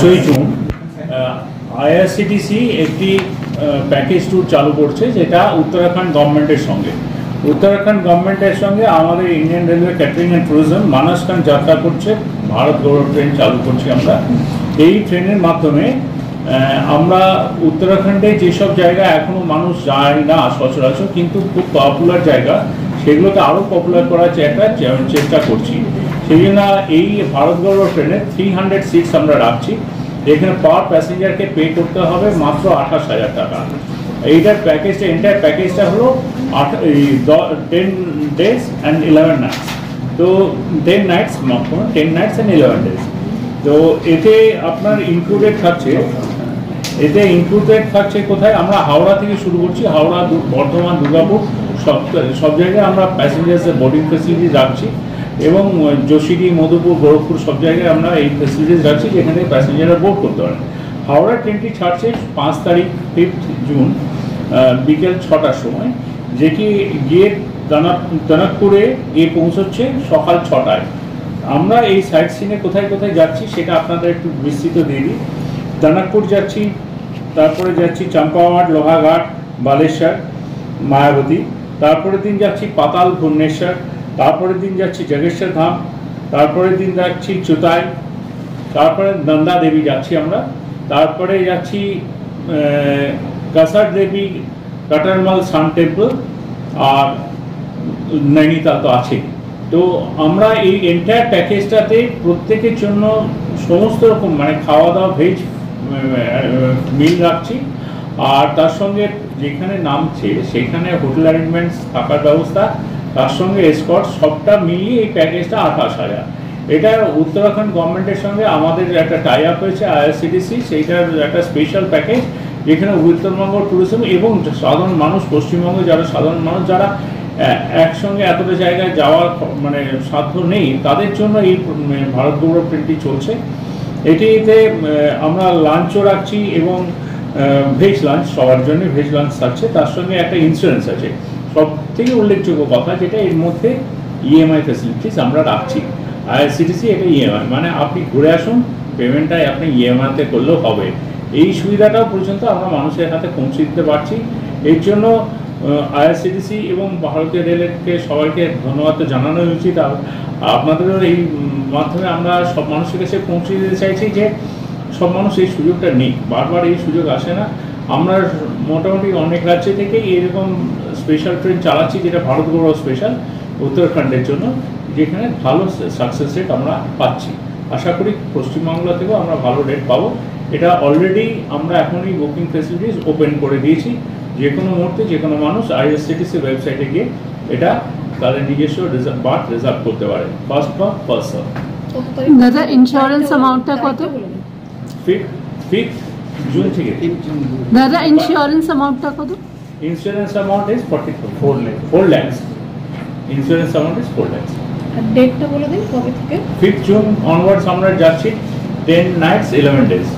5ই June IRCTC একটি package tour চালু করছে, যেটা উত্তরাখণ্ড গভর্নমেন্টের সঙ্গে আমাদের Indian railway catering and tourism Manaskhand যাত্রা করছে। ভারত গৌরব ট্রেন চালু করছি আমরা। এই ট্রেনের মাধ্যমে আমরা উত্তরাখণ্ডে যেসব জায়গা এখনও মানুষ যায় না সচরাচর, কিন্তু খুব পপুলার জায়গা, সেগুলোকে আরও পপুলার করার চেষ্টা করছি। সেই জন্য এই ভারত গৌরব ট্রেনে 300 সিটস আমরা রাখছি। এখানে পার প্যাসেঞ্জারকে পে করতে হবে মাত্র 28,000 টাকা। এইটার প্যাকেজটা, এন্টায়ার প্যাকেজটা হলো 10 days and 11 nights। তো 10 nights and 11 days। তো এতে আপনার ইনক্লুডেড থাকছে কোথায়? আমরা হাওড়া থেকে শুরু করছি। হাওড়া, বর্ধমান, দুর্গাপুর সব জায়গায় আমরা প্যাসেঞ্জার্সের বোর্ডিং ফেসিলিটি রাখছি, এবং যোশীডি, মধুপুর, গোরখপুর সব জায়গায় আমরা এই ফেসিলিটিস রাখছি, যেখানে প্যাসেঞ্জাররা বোর্ড করতে পারেন। হাওড়া ট্রেনটি ছাড়ছে 5 তারিখ 5 জুন বিকেল 6টার সময়, যেটি গিয়ে টনকপুরে গিয়ে পৌঁছচ্ছে সকাল 6টায়। আমরা এই সাইট সিনে কোথায় কোথায় যাচ্ছি সেটা আপনাদের একটু বিস্তৃত দিয়ে দিই। টনকপুর যাচ্ছি, তারপরে যাচ্ছি চম্পাওয়াট, লোহাঘাট, বালেশ্বর, মায়াবতী। তারপরের দিন যাচ্ছি পাতাল, ভুবনেশ্বর। তারপরের দিন যাচ্ছি জগেশ্বর ধাম। তারপরের দিন যাচ্ছি চুতাই। তারপরে নন্দা দেবী যাচ্ছি আমরা। তারপরে যাচ্ছি কাসার দেবী, কাটারমাল সান টেম্পল, আর নৈনিতাল তো আছে। তো আমরা এই এন্টায়ার প্যাকেজটাতে প্রত্যেকের জন্য সমস্ত রকম খাওয়া দাওয়া ভেজ মিল রাখছি, আর তার সঙ্গে যেখানে নামছে সেখানে হোটেল অ্যারেঞ্জমেন্টস, থাকার ব্যবস্থা, তার সঙ্গে এসকর্ট, সবটা মিলিয়ে এই প্যাকেজটা 28,000। এটা উত্তরাখণ্ড গভর্নমেন্টের সঙ্গে আমাদের একটা টাই আপ হয়েছে আইআরসিটিসি, সেইটার একটা স্পেশাল প্যাকেজ, যেখানে উত্তরবঙ্গ ট্যুরিজম এবং সাধারণ মানুষ, পশ্চিমবঙ্গে সাধারণ মানুষ যারা একসঙ্গে এতটা জায়গায় যাওয়ার সাধ্য নেই, তাদের জন্য এই ভারত গৌরব ট্রেনটি চলছে। এটিতে আমরা লাঞ্চও রাখছি, এবং ভেজ লাঞ্চ, সবার জন্য ভেজ লাঞ্চ থাকছে। তার সঙ্গে একটা ইন্স্যুরেন্স আছে। সব থেকে উল্লেখযোগ্য কথা যেটা, এর মধ্যে ইএমআই ফ্যাসিলিটিস আমরা রাখছি। আইআরসিটিসি এটা ইএমআই, আপনি ঘুরে আসুন, পেমেন্টটাই আপনি ইএমআইতে করলেও হবে। এই সুবিধাটাও পর্যন্ত আমরা মানুষের হাতে পৌঁছে দিতে পারছি। এর জন্য আইআরসিটিসি এবং ভারতীয় রেলকে সবাইকে ধন্যবাদ তো জানানো উচিত। আপনাদেরও এই মাধ্যমে আমরা সব মানুষের কাছে পৌঁছে দিতে চাইছি যে সব মানুষ এই সুযোগটা নেই, বারবার এই সুযোগ আসে না। আমরা মোটামুটি অনেক রাজ্য থেকে এরকম স্পেশাল ট্রেন চালাচ্ছি, যেটা ভারত গৌরব স্পেশাল উত্তরাখণ্ডের জন্য, যেখানে ভালো সাকসেস রেট আমরা পাচ্ছি। আশা করি পশ্চিমবাংলা থেকেও আমরা ভালো রেট পাবো। এটা অলরেডি আমরা এখনই বুকিং ফেসিলিটিস ওপেন করে দিয়েছি। যে কোনো মুহূর্তে যে কোনো মানুষ আইআরসিটিসি ওয়েবসাইটে গিয়ে এটা তাদের নিজস্ব বার্থ রিজার্ভ করতে পারে। First come first serve. দাদা, ইন্স্যুরেন্স অ্যামাউন্টটা কত? 5 জুন থেকে। দাদা, ইন্স্যুরেন্স অ্যামাউন্টটা কত? Insurance amount is 4 lakhs। Insurance amount is 4 lakhs। আর ডেটটা বলে দিন কবে থেকে? 5 জুন অনওয়ার্ডস আমরা যাচ্ছি, 10 nights 11 days।